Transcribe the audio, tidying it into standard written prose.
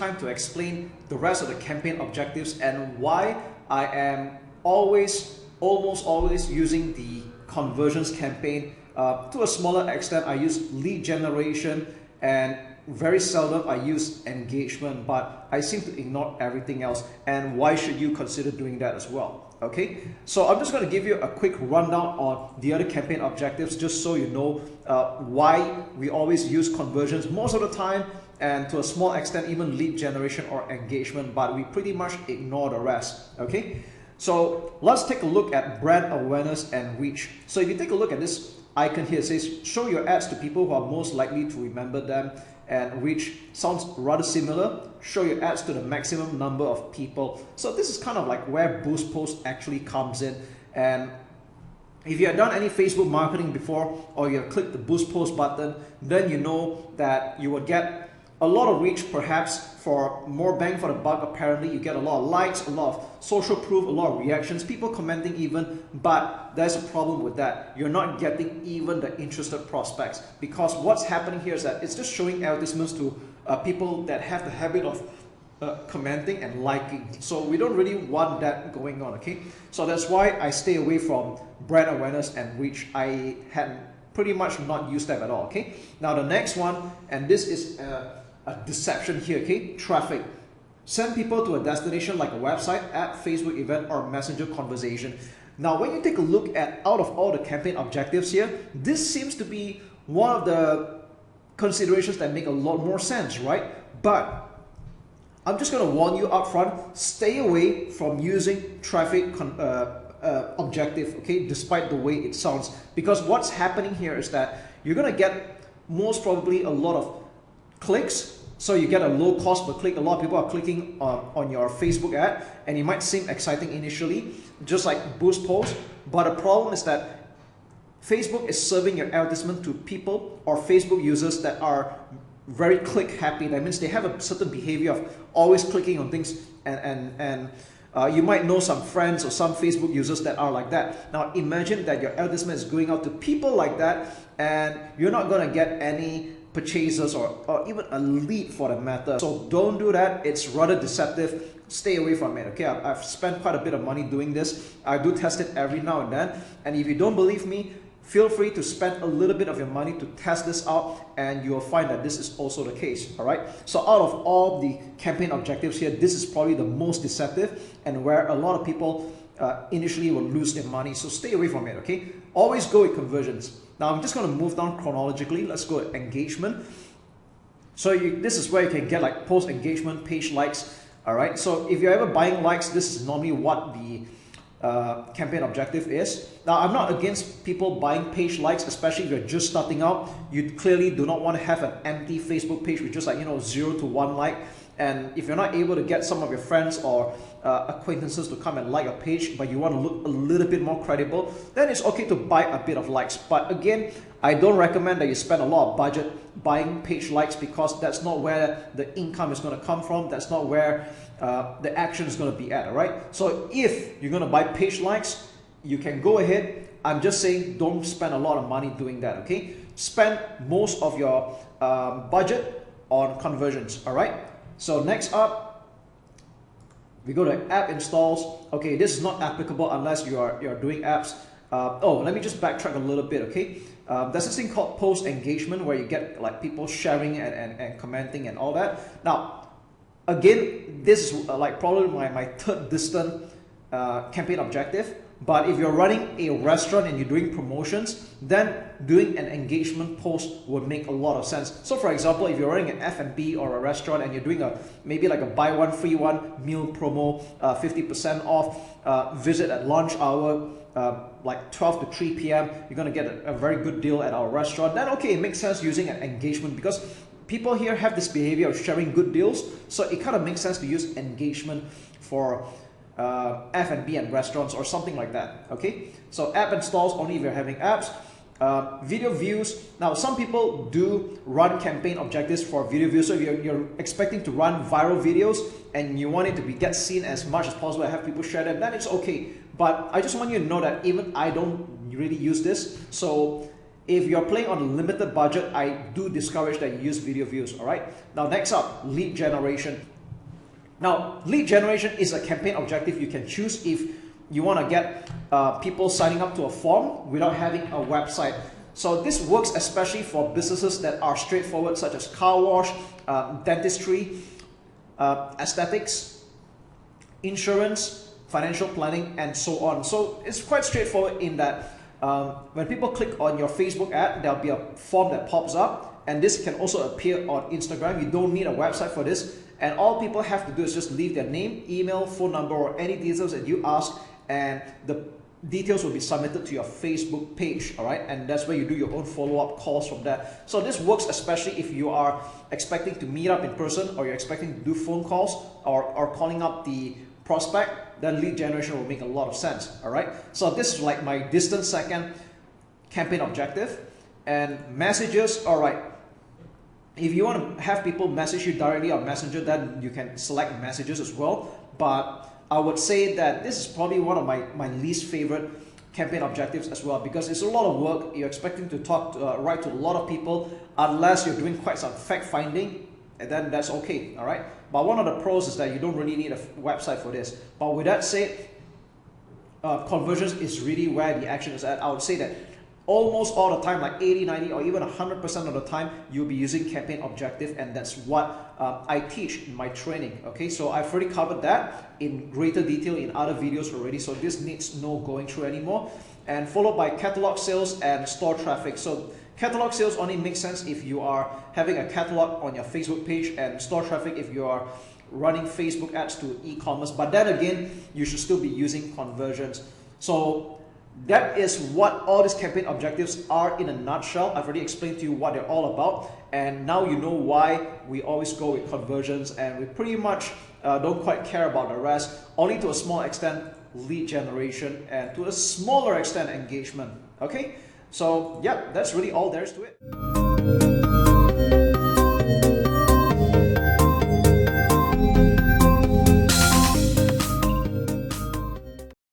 time to explain the rest of the campaign objectives and why I am almost always using the conversions campaign. To a smaller extent, I use lead generation, and very seldom I use engagement, but I seem to ignore everything else. And why should you consider doing that as well? Okay, so I'm just going to give you a quick rundown on the other campaign objectives, just so you know why we always use conversions most of the time, and to a small extent even lead generation or engagement, but we pretty much ignore the rest. Okay, so let's take a look at brand awareness and reach. So if you take a look at this icon here, it says show your ads to people who are most likely to remember them, and reach sounds rather similar. Show your ads to the maximum number of people. So this is kind of like where Boost Post actually comes in. And if you have done any Facebook marketing before, or you have clicked the Boost Post button, then you know that you will get a lot of reach, perhaps for more bang for the buck. Apparently you get a lot of likes, a lot of social proof, a lot of reactions, people commenting even, but there's a problem with that. You're not getting even the interested prospects, because what's happening here is that it's just showing advertisements to people that have the habit of commenting and liking. So we don't really want that going on. Okay, so that's why I stay away from brand awareness and reach. I had pretty much not used them at all. Okay, now the next one, and this is a deception here. Okay, traffic. Send people to a destination like a website, app, Facebook event, or messenger conversation. Now when you take a look at out of all the campaign objectives here, this seems to be one of the considerations that make a lot more sense, right? But I'm just going to warn you up front, stay away from using traffic objective, okay, despite the way it sounds, because what's happening here is that you're going to get most probably a lot of clicks. So you get a low cost per click. A lot of people are clicking on your Facebook ad, and it might seem exciting initially, just like Boost Post. But the problem is that Facebook is serving your advertisement to people or Facebook users that are very click happy. That means they have a certain behavior of always clicking on things, and you might know some friends or some Facebook users that are like that. Now imagine that your advertisement is going out to people like that, and you're not going to get any purchasers or even a lead for that matter. So don't do that. It's rather deceptive. Stay away from it. Okay, I've spent quite a bit of money doing this. I do test it every now and then, and if you don't believe me, feel free to spend a little bit of your money to test this out, and you'll find that this is also the case. All right, so out of all the campaign objectives here, this is probably the most deceptive, and where a lot of people initially will lose their money. So stay away from it. Okay, always go with conversions. Now I'm just going to move down chronologically. Let's go with engagement. So this is where you can get like post engagement, page likes. All right, so if you're ever buying likes, this is normally what the campaign objective is. Now I'm not against people buying page likes, especially if you're just starting out. You clearly do not want to have an empty Facebook page with just like 0 to 1 like. And if you're not able to get some of your friends or acquaintances to come and like your page, but you want to look a little bit more credible, then it's okay to buy a bit of likes. But again, I don't recommend that you spend a lot of budget buying page likes, because that's not where the income is going to come from. That's not where the action is going to be at. All right, so if you're going to buy page likes, you can go ahead. I'm just saying, don't spend a lot of money doing that. Okay, spend most of your budget on conversions. All right, so next up, we go to app installs. Okay, this is not applicable unless you're doing apps. Oh, let me just backtrack a little bit. Okay, there's this thing called post engagement, where you get like people sharing and commenting and all that. Now again, this is like probably my third distant campaign objective. But if you're running a restaurant and you're doing promotions, then doing an engagement post would make a lot of sense. So for example, if you're running an F&B or a restaurant and you're doing maybe like a buy one free one meal promo, 50% off, visit at lunch hour, like 12 to 3 p.m, you're going to get a very good deal at our restaurant. Then okay, it makes sense using an engagement, because people here have this behavior of sharing good deals. So it kind of makes sense to use engagement for F&B and restaurants or something like that. Okay, so app installs only if you're having apps. Video views. Now some people do run campaign objectives for video views. So if you're expecting to run viral videos and you want it to get seen as much as possible and have people share them, then it's okay. But I just want you to know that even I don't really use this. So if you're playing on a limited budget, I do discourage that you use video views. All right, now next up, lead generation. Now, lead generation is a campaign objective you can choose if you want to get people signing up to a form without having a website. So this works especially for businesses that are straightforward, such as car wash, dentistry, aesthetics, insurance, financial planning, and so on. So it's quite straightforward in that when people click on your Facebook ad, there'll be a form that pops up, and this can also appear on Instagram. You don't need a website for this, and all people have to do is just leave their name, email, phone number, or any details that you ask, and the details will be submitted to your Facebook page, all right? And that's where you do your own follow-up calls from there. So this works especially if you are expecting to meet up in person, or you're expecting to do phone calls, or calling up the prospect. Then lead generation will make a lot of sense, all right? So this is like my distant second campaign objective. And messages, all right. If you want to have people message you directly on Messenger, then you can select messages as well. But I would say that this is probably one of my least favorite campaign objectives as well, because it's a lot of work. You're expecting to write to a lot of people, unless you're doing quite some fact finding, and then that's okay, all right? But one of the pros is that you don't really need a website for this. But with that said, conversions is really where the action is at. I would say that almost all the time, like 80, 90, or even 100% of the time, you'll be using campaign objective, and that's what I teach in my training, okay? So I've already covered that in greater detail in other videos already, so this needs no going through anymore. And followed by catalog sales and store traffic. So catalog sales only makes sense if you are having a catalog on your Facebook page, and store traffic if you are running Facebook ads to e-commerce. But then again, you should still be using conversions. So that is what all these campaign objectives are in a nutshell. I've already explained to you what they're all about, and now you know why we always go with conversions, and we pretty much don't quite care about the rest, only to a small extent lead generation, and to a smaller extent engagement, okay? So yeah, that's really all there is to it.